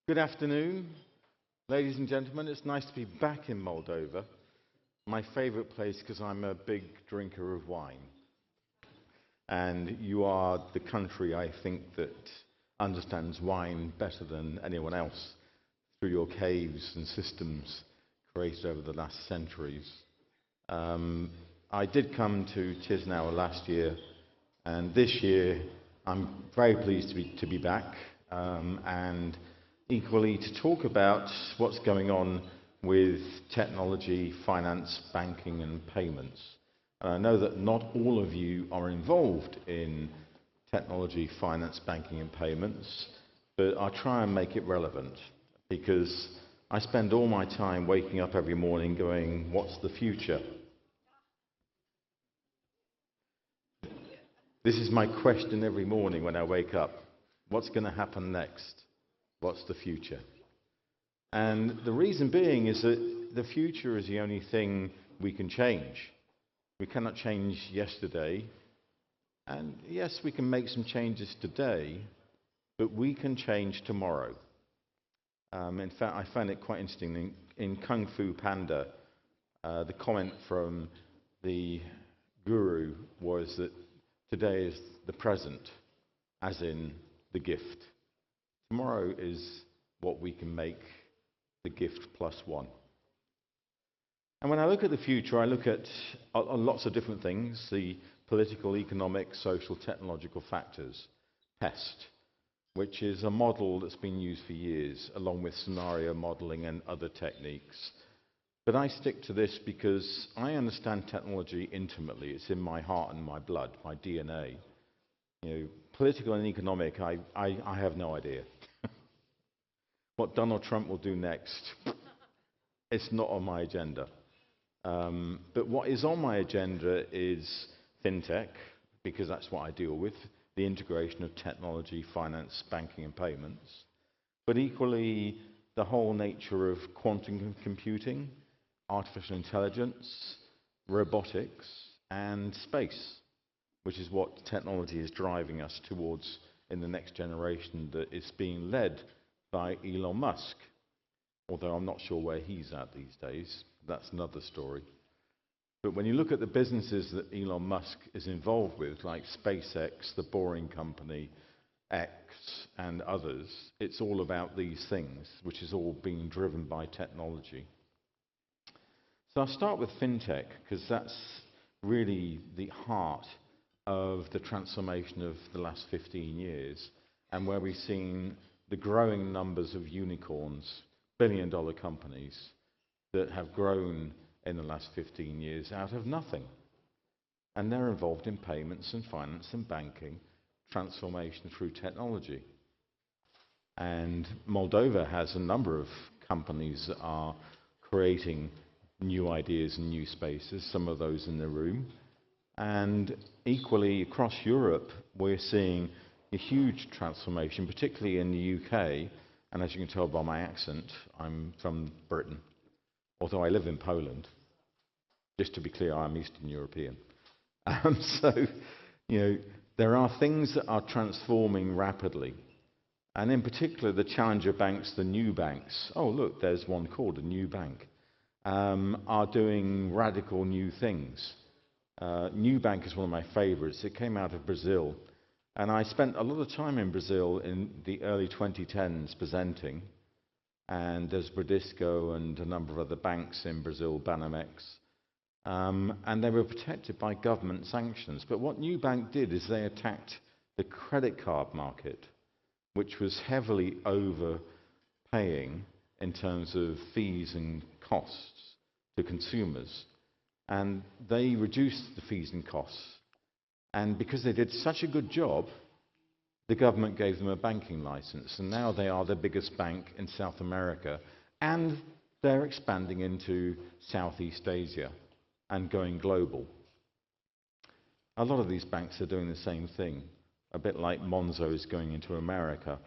Good afternoon, ladies and gentlemen. It's nice to be back in Moldova, my favorite place because I'm a big drinker of wine. And you are the country, I think, that understands wine better than anyone else through your caves and systems created over the last centuries. I did come to Chisinau last year, and this year I'm very pleased to be back, and equally to talk about what's going on with technology, finance, banking and payments. And I know that not all of you are involved in technology, finance, banking and payments, but I'll try and make it relevant because I spend all my time waking up every morning going, what's the future? This is my question every morning when I wake up. What's going to happen next? What's the future? And the reason being is that the future is the only thing we can change. We cannot change yesterday. And yes, we can make some changes today, but we can change tomorrow. In fact, I find it quite interesting. In Kung Fu Panda, the comment from the guru was that today is the present, as in the gift. Tomorrow is what we can make the gift plus one. And when I look at the future, I look at lots of different things, the political, economic, social, technological factors, PEST, which is a model that's been used for years, along with scenario modeling and other techniques. But I stick to this because I understand technology intimately. It's in my heart and my blood, my DNA. Political and economic, I have no idea. What Donald Trump will do next, it's not on my agenda. But what is on my agenda is fintech, because that's what I deal with, the integration of technology, finance, banking and payments. But equally, the whole nature of quantum computing, artificial intelligence, robotics and space, which is what technology is driving us towards in the next generation that is being led by Elon Musk. Although I'm not sure where he's at these days, that's another story. But when you look at the businesses that Elon Musk is involved with, like SpaceX, the Boring Company, X, and others, it's all about these things, which is all being driven by technology. So I'll start with fintech, because that's really the heart of the transformation of the last 15 years, and where we've seen the growing numbers of unicorns, billion-dollar companies, that have grown in the last 15 years out of nothing. And they're involved in payments and finance and banking, transformation through technology. And Moldova has a number of companies that are creating new ideas and new spaces, some of those in the room. And equally, across Europe, we're seeing a huge transformation, particularly in the UK. And as you can tell by my accent, I'm from Britain, although I live in Poland. Just to be clear, I'm Eastern European. So, there are things that are transforming rapidly. And in particular, the challenger banks, the new banks, oh look, there's one called a new bank, are doing radical new things. New Bank is one of my favorites. It came out of Brazil. And I spent a lot of time in Brazil in the early 2010s presenting. And there's Bradesco and a number of other banks in Brazil, Banamex. And they were protected by government sanctions. But what New Bank did is they attacked the credit card market, which was heavily overpaying in terms of fees and costs to consumers. And they reduced the fees and costs. And because they did such a good job, the government gave them a banking license. And now they are the biggest bank in South America. And they're expanding into Southeast Asia and going global. A lot of these banks are doing the same thing, a bit like Monzo is going into America.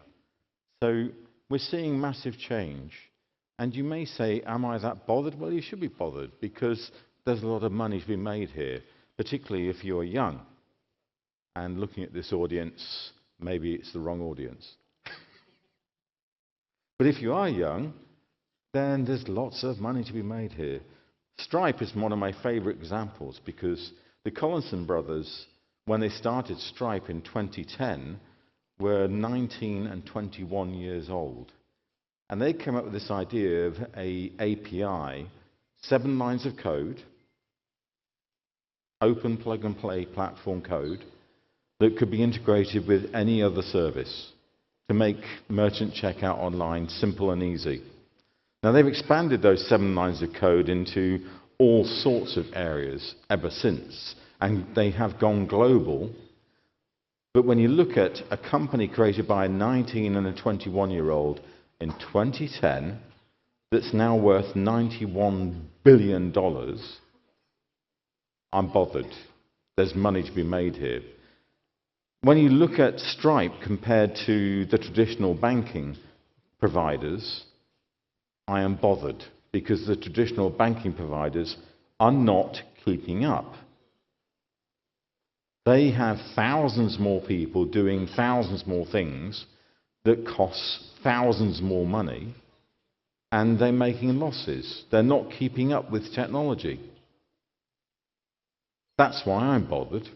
So we're seeing massive change. And you may say, am I that bothered? Well, you should be bothered, because there's a lot of money to be made here, particularly if you're young. And looking at this audience, maybe it's the wrong audience. But if you are young, then there's lots of money to be made here. Stripe is one of my favorite examples because the Collinson brothers, when they started Stripe in 2010, were 19 and 21 years old. And they came up with this idea of an API, 7 lines of code, open plug-and-play platform code, that could be integrated with any other service to make merchant checkout online simple and easy. Now, they've expanded those 7 lines of code into all sorts of areas ever since, and they have gone global. But when you look at a company created by a 19 and a 21-year-old in 2010 that's now worth $91 billion, I'm bothered. There's money to be made here. When you look at Stripe compared to the traditional banking providers, I am bothered because the traditional banking providers are not keeping up. They have thousands more people doing thousands more things that cost thousands more money, and they're making losses. They're not keeping up with technology. That's why I'm bothered.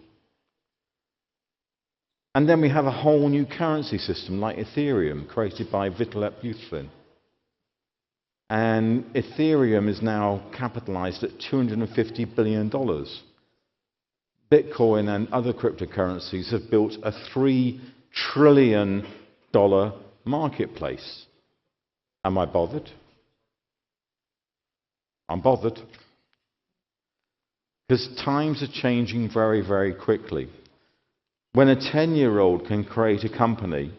And then we have a whole new currency system like Ethereum, created by Vitalik Buterin. And Ethereum is now capitalized at $250 billion. Bitcoin and other cryptocurrencies have built a $3 trillion marketplace. Am I bothered? I'm bothered. Because times are changing very, very quickly. When a 10-year-old can create a company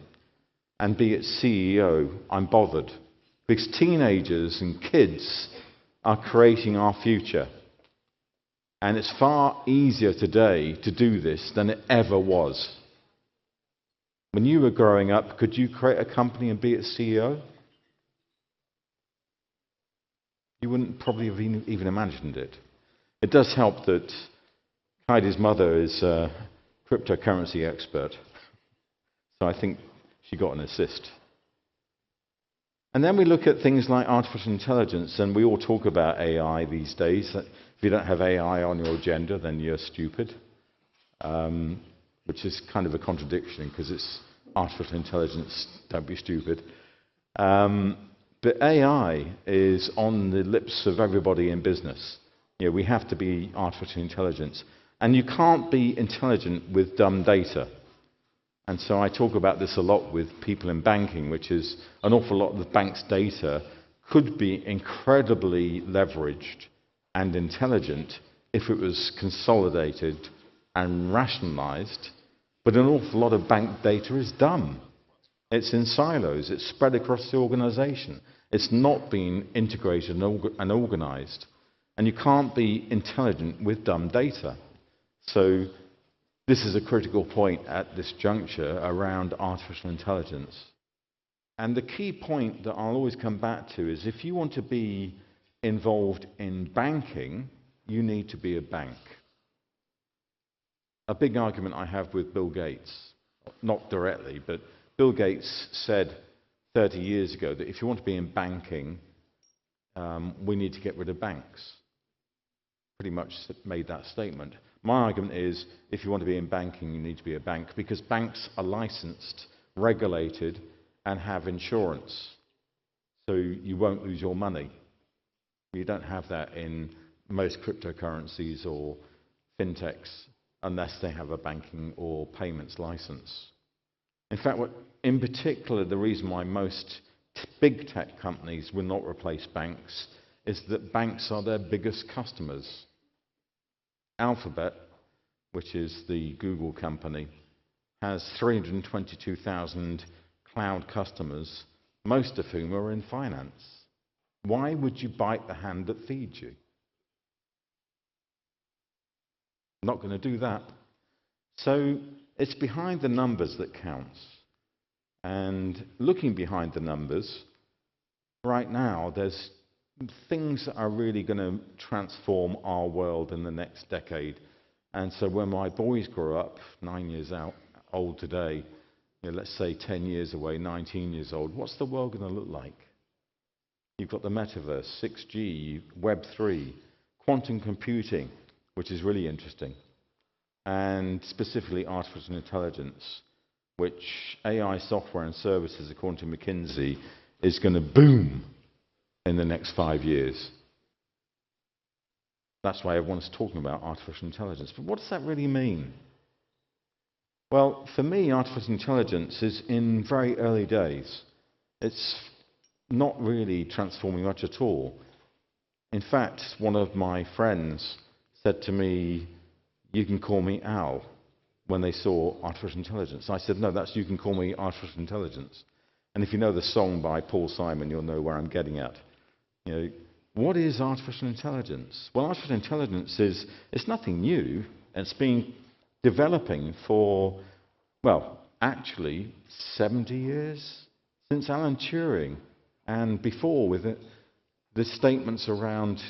and be its CEO, I'm bothered. Because teenagers and kids are creating our future. And it's far easier today to do this than it ever was. When you were growing up, could you create a company and be its CEO? You wouldn't probably have even imagined it. It does help that Heidi's mother is a cryptocurrency expert. So I think she got an assist. And then we look at things like artificial intelligence, and we all talk about AI these days. If you don't have AI on your agenda, then you're stupid, which is kind of a contradiction because it's artificial intelligence, don't be stupid. But AI is on the lips of everybody in business. You know, we have to be artificial intelligence. And you can't be intelligent with dumb data. And so I talk about this a lot with people in banking, which is an awful lot of the bank's data could be incredibly leveraged and intelligent if it was consolidated and rationalized. But an awful lot of bank data is dumb. It's in silos. It's spread across the organization. It's not being integrated and organized. And you can't be intelligent with dumb data. So this is a critical point at this juncture around artificial intelligence. And the key point that I'll always come back to is if you want to be involved in banking, you need to be a bank. A big argument I have with Bill Gates, not directly, but Bill Gates said 30 years ago that if you want to be in banking, we need to get rid of banks. Pretty much made that statement. My argument is, if you want to be in banking, you need to be a bank, because banks are licensed, regulated, and have insurance. So you won't lose your money. You don't have that in most cryptocurrencies or fintechs unless they have a banking or payments license. In fact, in particular, the reason why most big tech companies will not replace banks is that banks are their biggest customers. Alphabet, which is the Google company, has 322,000 cloud customers, most of whom are in finance. Why would you bite the hand that feeds you? Not going to do that. So it's behind the numbers that counts. And looking behind the numbers, right now there's things that are really going to transform our world in the next decade. And so when my boys grow up, 9 years old today, let's say 10 years away, 19 years old, what's the world going to look like? You've got the metaverse, 6G, Web3, quantum computing, which is really interesting, and specifically artificial intelligence, which AI software and services, according to McKinsey, is going to boom in the next 5 years. That's why everyone's talking about artificial intelligence. But what does that really mean? Well, for me, artificial intelligence is in very early days. It's not really transforming much at all. In fact, one of my friends said to me, "You can call me Al," when they saw artificial intelligence. I said, "No, that's "You can call me artificial intelligence." And if you know the song by Paul Simon, you'll know where I'm getting at. What is artificial intelligence? Well, artificial intelligence it's nothing new. It's been developing for, well, actually 70 years, since Alan Turing, and before with the statements around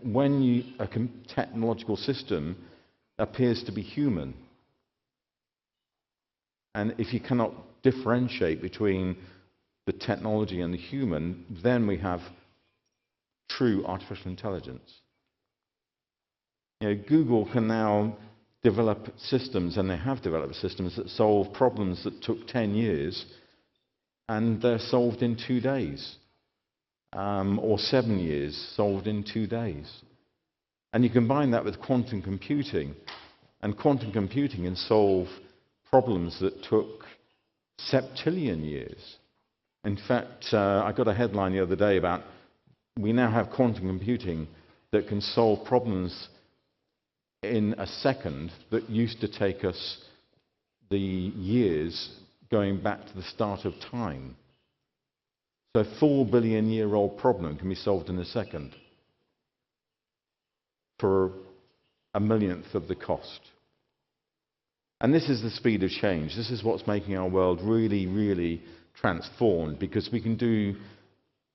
when a technological system appears to be human. And if you cannot differentiate between the technology and the human, then we have true artificial intelligence. Google can now develop systems, and they have developed systems that solve problems that took 10 years, and they're solved in 2 days, or 7 years, solved in 2 days. And you combine that with quantum computing, and quantum computing can solve problems that took septillion years. In fact, I got a headline the other day about we now have quantum computing that can solve problems in a second that used to take us the years going back to the start of time. So a 4 billion year old problem can be solved in a second for a millionth of the cost. And this is the speed of change. This is what's making our world really, really transformed, because we can do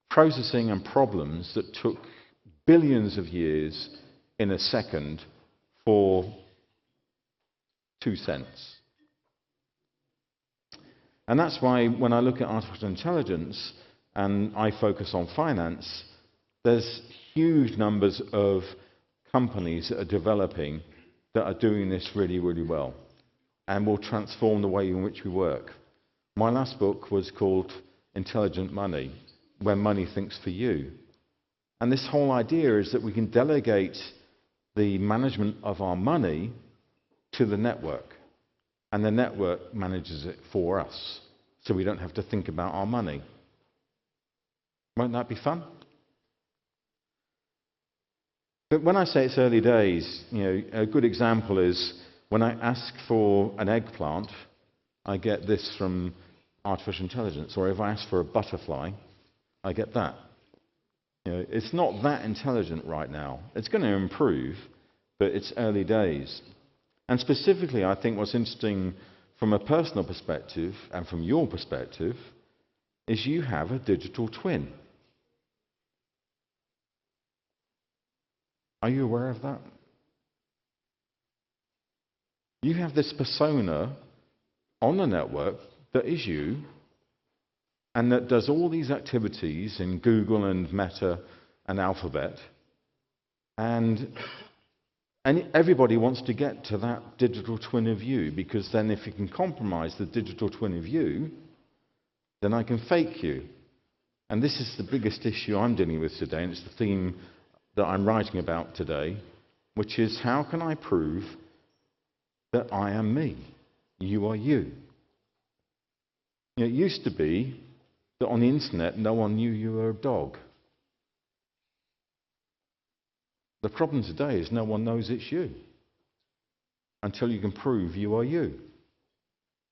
processing and problems that took billions of years in a second for 2 cents. And that's why when I look at artificial intelligence and I focus on finance, there's huge numbers of companies that are developing that are doing this really, really well and will transform the way in which we work. My last book was called Intelligent Money, When Money Thinks for You. And this whole idea is that we can delegate the management of our money to the network, and the network manages it for us, so we don't have to think about our money. Won't that be fun? But when I say it's early days, a good example is when I ask for an eggplant, I get this from artificial intelligence, or if I ask for a butterfly, I get that. It's not that intelligent right now. It's going to improve, but it's early days. And specifically, I think what's interesting from a personal perspective and from your perspective is you have a digital twin. Are you aware of that? You have this persona on the network that is you, and that does all these activities in Google and Meta and Alphabet, and everybody wants to get to that digital twin of you, because then if you can compromise the digital twin of you, then I can fake you. And this is the biggest issue I'm dealing with today, and it's the theme that I'm writing about today, which is how can I prove that I am me, you are you? It used to be that on the internet no one knew you were a dog. The problem today is no one knows it's you until you can prove you are you.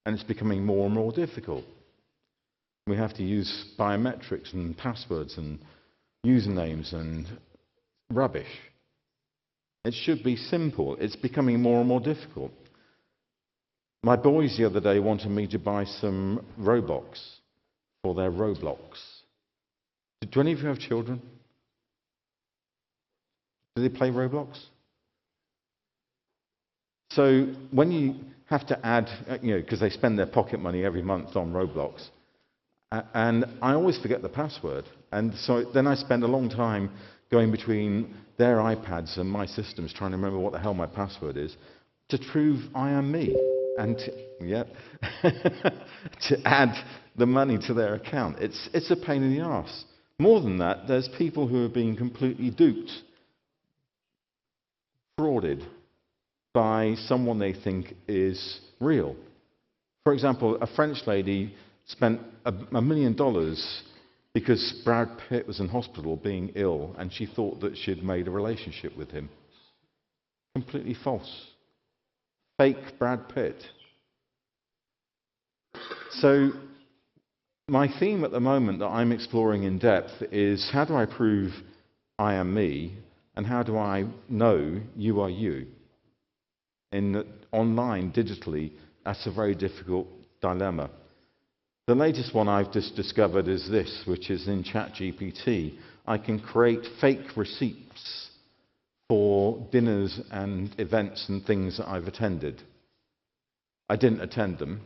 And it's becoming more and more difficult. We have to use biometrics and passwords and usernames and rubbish. It should be simple. It's becoming more and more difficult. My boys the other day wanted me to buy some Robux for their Roblox. Do any of you have children? Do they play Roblox? So when have to add, because they spend their pocket money every month on Roblox. And I always forget the password. And so then I spend a long time going between their iPads and my systems trying to remember what the hell my password is to prove I am me. And to add the money to their account. It's a pain in the arse. More than that, there's people who are being completely duped, frauded by someone they think is real. For example, a French lady spent $1 million because Brad Pitt was in hospital being ill, and she thought that she'd made a relationship with him. Completely false. Fake Brad Pitt. So my theme at the moment that I'm exploring in depth is, how do I prove I am me, and how do I know you are you? Online, digitally, that's a very difficult dilemma. The latest one I've just discovered is this, which is in ChatGPT. I can create fake receipts for dinners and events and things that I've attended. I didn't attend them,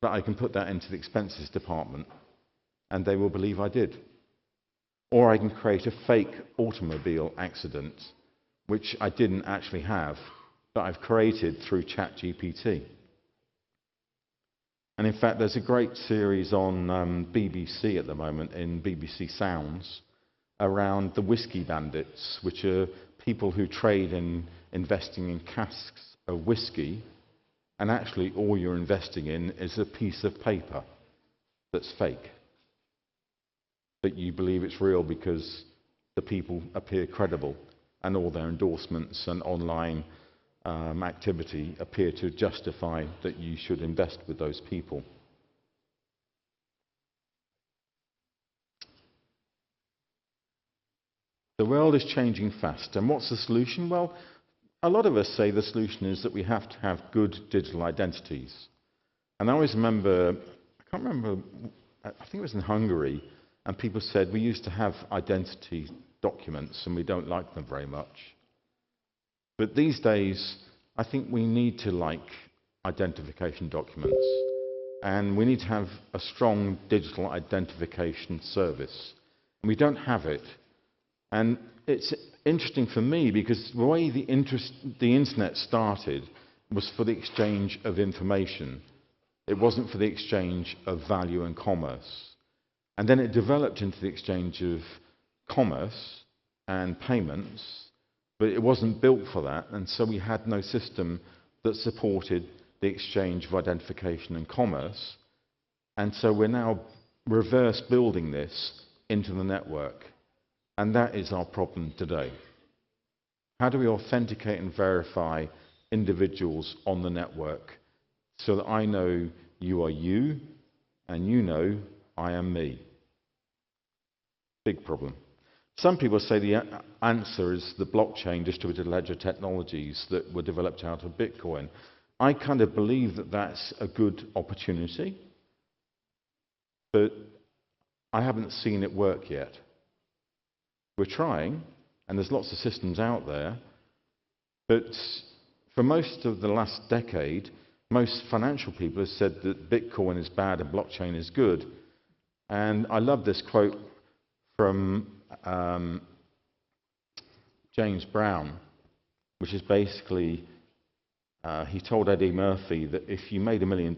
but I can put that into the expenses department, and they will believe I did. Or I can create a fake automobile accident, which I didn't actually have, but I've created through ChatGPT. And in fact, there's a great series on BBC at the moment, in BBC Sounds, around the whiskey bandits, which are people who trade in investing in casks of whiskey, and actually all you're investing in is a piece of paper that's fake. But you believe it's real because the people appear credible, and all their endorsements and online activity appear to justify that you should invest with those people. The world is changing fast, and what's the solution? Well, a lot of us say the solution is that we have to have good digital identities. And I always remember, I can't remember, I think it was in Hungary, and people said we used to have identity documents and we don't like them very much. But these days, I think we need to like identification documents, and we need to have a strong digital identification service. And we don't have it. And it's interesting for me because the way the internet started was for the exchange of information. It wasn't for the exchange of value and commerce. And then it developed into the exchange of commerce and payments, but it wasn't built for that, and so we had no system that supported the exchange of identification and commerce. And so we're now reverse building this into the network. And that is our problem today. How do we authenticate and verify individuals on the network so that I know you are you and you know I am me? Big problem. Some people say the answer is the blockchain distributed ledger technologies that were developed out of Bitcoin. I kind of believe that that's a good opportunity, but I haven't seen it work yet. We're trying, and there's lots of systems out there, but for most of the last decade, most financial people have said that Bitcoin is bad and blockchain is good. And I love this quote from James Brown, which is basically, he told Eddie Murphy that if you made $1 million,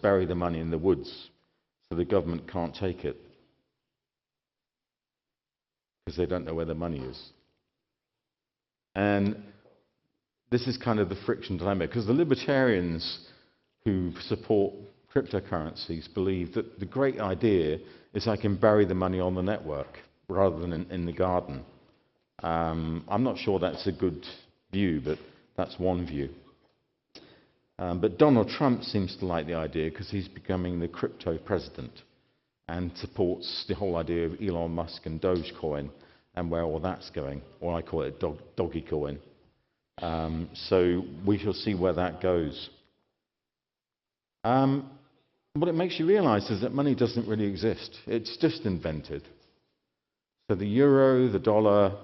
bury the money in the woods so the government can't take it, because they don't know where the money is. And this is kind of the friction dilemma, because the libertarians who support cryptocurrencies believe that the great idea is I can bury the money on the network rather than in the garden. I'm not sure that's a good view, but that's one view. But Donald Trump seems to like the idea because he's becoming the crypto president and supports the whole idea of Elon Musk and Dogecoin and where all that's going, or I call it doggy coin. So we shall see where that goes. What it makes you realize is that money doesn't really exist. It's just invented. So the euro, the dollar,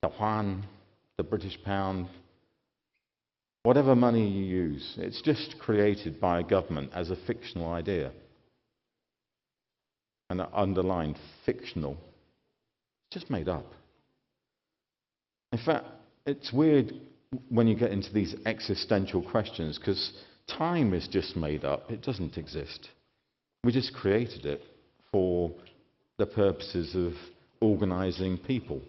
the yuan, the British pound, Whatever money you use, it's just created by a government as a fictional idea. And underlined fictional, just made up. In fact, it's weird when you get into these existential questions because time is just made up. It doesn't exist. We just created it for the purposes of organizing people.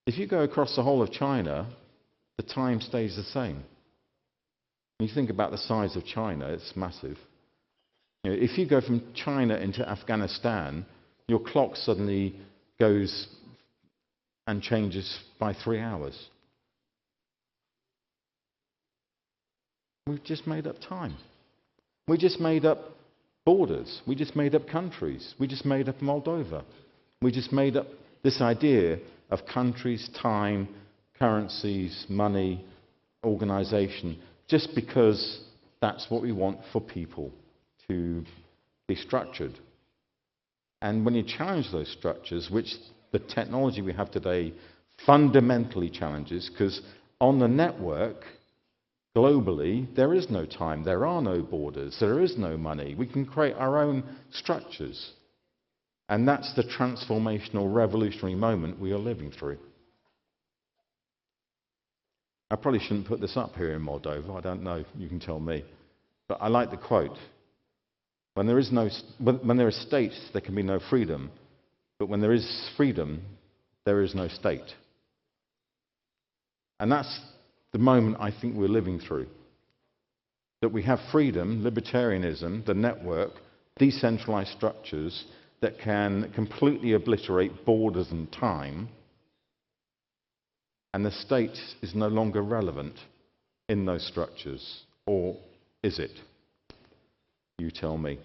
If you go across the whole of China, the time stays the same. When you think about the size of China, it's massive. You know, if you go from China into Afghanistan, your clock suddenly goes and changes by 3 hours. We've just made up time. We just made up borders. We just made up countries. We just made up Moldova. We just made up this idea of countries, time, currencies, money, organization, just because that's what we want for people to be structured. And when you challenge those structures, which the technology we have today fundamentally challenges, because on the network, globally, there is no time, there are no borders, there is no money. We can create our own structures. And that's the transformational, revolutionary moment we are living through. I probably shouldn't put this up here in Moldova, I don't know, you can tell me. But I like the quote. When there are states, there can be no freedom. But when there is freedom, there is no state. And that's the moment I think we're living through. That we have freedom, libertarianism, the network, decentralized structures that can completely obliterate borders and time, and the state is no longer relevant in those structures. Or is it? You tell me.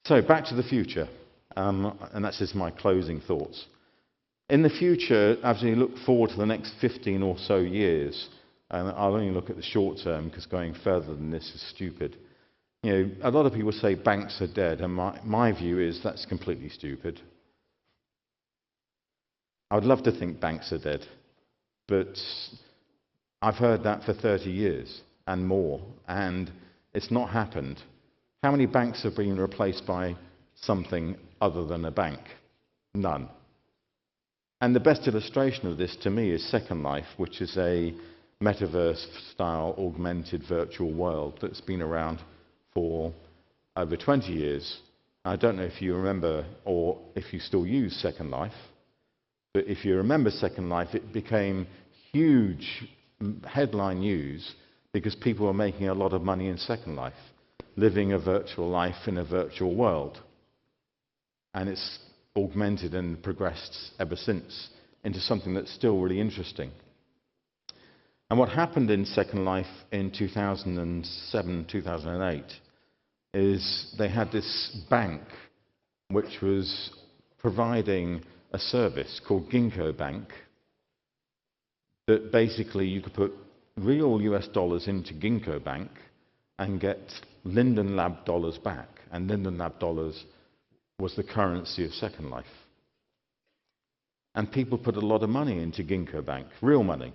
So, back to the future, and that's just my closing thoughts. In the future, as we look forward to the next 15 or so years, and I'll only look at the short term because going further than this is stupid. You know, a lot of people say banks are dead, and my view is that's completely stupid. I would love to think banks are dead, but I've heard that for 30 years and more, and it's not happened. How many banks have been replaced by something other than a bank? None. And the best illustration of this to me is Second Life, which is a metaverse-style augmented virtual world that's been around for over 20 years. I don't know if you remember or if you still use Second Life, but if you remember Second Life, it became huge headline news because people were making a lot of money in Second Life, living a virtual life in a virtual world. And it's augmented and progressed ever since into something that's still really interesting. And what happened in Second Life in 2007, 2008 is they had this bank which was providing a service called Ginkgo Bank that basically you could put real US dollars into Ginkgo Bank and get Linden Lab dollars back. And Linden Lab dollars was the currency of Second Life. And people put a lot of money into Ginkgo Bank, real money,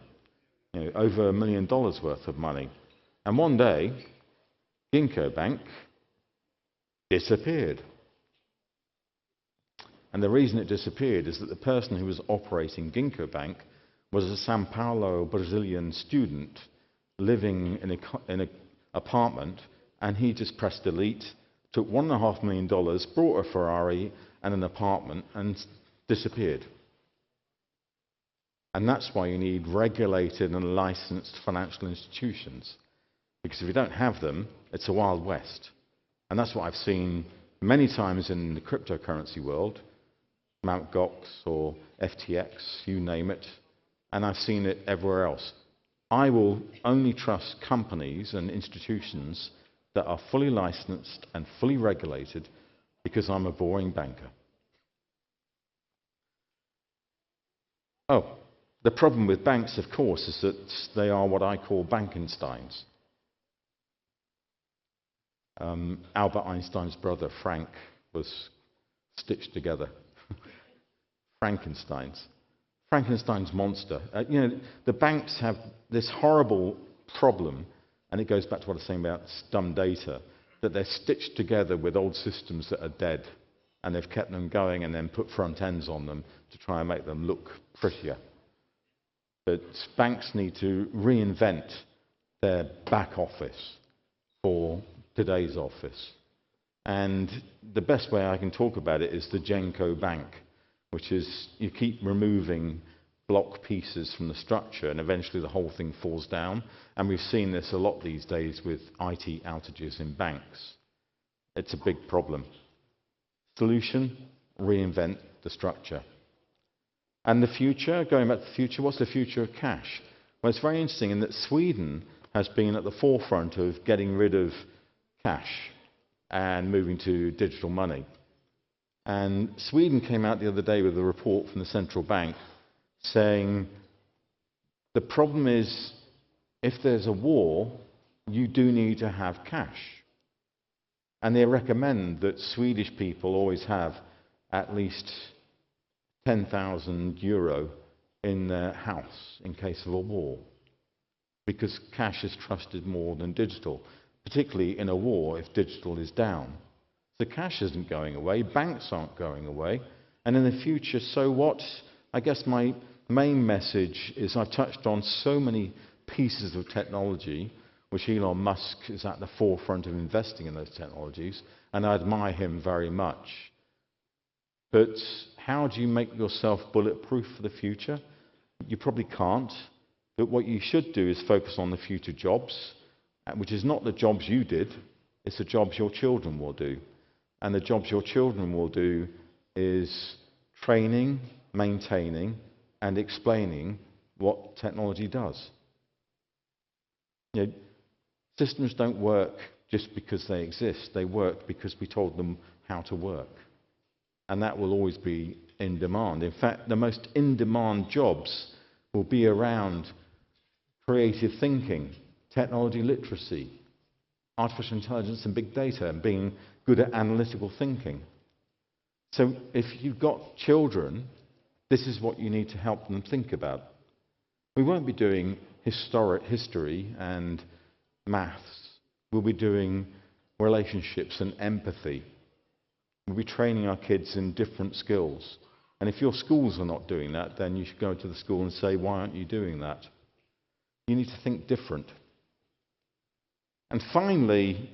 you know, over $1 million worth of money. And one day, Ginkgo Bank disappeared. And the reason it disappeared is that the person who was operating Ginkgo Bank was a São Paulo Brazilian student living in an apartment, and he just pressed delete, took $1.5 million, brought a Ferrari and an apartment, and disappeared. And that's why you need regulated and licensed financial institutions. Because if you don't have them, it's a Wild West. And that's what I've seen many times in the cryptocurrency world, Mt. Gox or FTX, you name it, and I've seen it everywhere else. I will only trust companies and institutions that are fully licensed and fully regulated because I'm a boring banker. Oh, the problem with banks, of course, is that they are what I call Bankensteins. Albert Einstein's brother, Frank, was stitched together. Frankensteins. Frankenstein's monster. The banks have this horrible problem, and it goes back to what I was saying about dumb data, that they're stitched together with old systems that are dead, and they've kept them going and then put front ends on them to try and make them look prettier. But banks need to reinvent their back office for today's office. And the best way I can talk about it is the Genco Bank, which is you keep removing block pieces from the structure and eventually the whole thing falls down. And we've seen this a lot these days with IT outages in banks. It's a big problem. Solution, reinvent the structure. And the future, going back to the future, what's the future of cash? Well, it's very interesting in that Sweden has been at the forefront of getting rid of cash and moving to digital money. And Sweden came out the other day with a report from the central bank saying the problem is if there's a war, you do need to have cash. And they recommend that Swedish people always have at least 10,000 euro in their house in case of a war, because cash is trusted more than digital, particularly in a war if digital is down. So cash isn't going away, banks aren't going away, and in the future, so what? I guess my main message is I've touched on so many pieces of technology, which Elon Musk is at the forefront of investing in those technologies, and I admire him very much. But how do you make yourself bulletproof for the future? You probably can't, but what you should do is focus on the future jobs, which is not the jobs you did, it's the jobs your children will do. And the jobs your children will do is training, maintaining, and explaining what technology does. Systems don't work just because they exist. They work because we told them how to work. And that will always be in demand. In fact, the most in-demand jobs will be around creative thinking, technology literacy, artificial intelligence and big data, and being good at analytical thinking. So if you've got children, this is what you need to help them think about. We won't be doing history and maths. We'll be doing relationships and empathy. We'll be training our kids in different skills. And if your schools are not doing that, then you should go to the school and say, why aren't you doing that? You need to think different. And finally,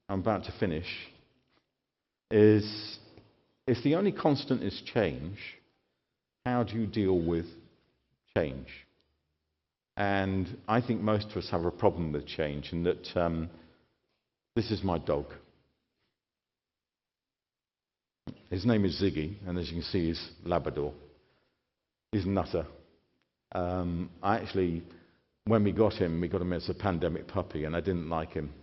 I'm about to finish, is if the only constant is change, how do you deal with change? And I think most of us have a problem with change, in that this is my dog. His name is Ziggy, and as you can see, he's Labrador. He's a nutter. When we got him as a pandemic puppy, and I didn't like him.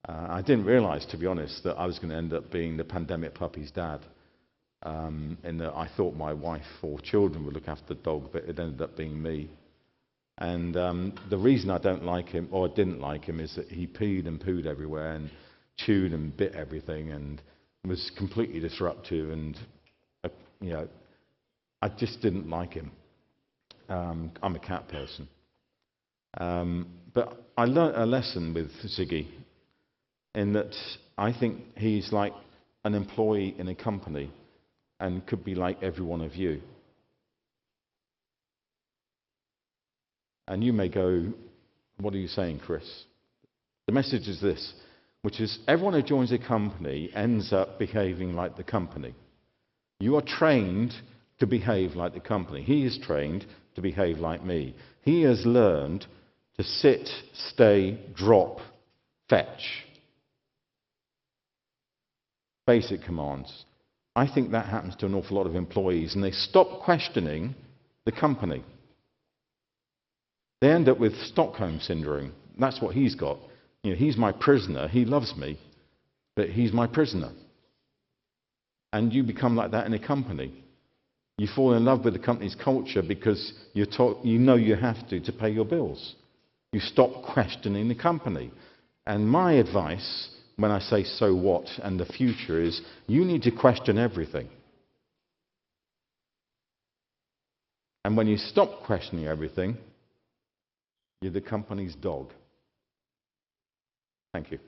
I didn't realise, to be honest, that I was going to end up being the pandemic puppy's dad. In that I thought my wife or children would look after the dog, but it ended up being me. And the reason I don't like him, or I didn't like him, is that he peed and pooed everywhere and chewed and bit everything and was completely disruptive. And I just didn't like him. I'm a cat person. But I learnt a lesson with Ziggy, in that I think he's like an employee in a company and could be like every one of you. And you may go, what are you saying, Chris? The message is this, which is everyone who joins a company ends up behaving like the company. You are trained to behave like the company. He is trained to behave like me. He has learned to sit, stay, drop, fetch. Basic commands. I think that happens to an awful lot of employees, and they stop questioning the company. They end up with Stockholm syndrome. That's what he's got. He's my prisoner. He loves me, but he's my prisoner. And you become like that in a company. You fall in love with the company's culture because you know you have to pay your bills. You stop questioning the company. And my advice, when I say so what and the future, is you need to question everything. And when you stop questioning everything, you're the company's dog. Thank you.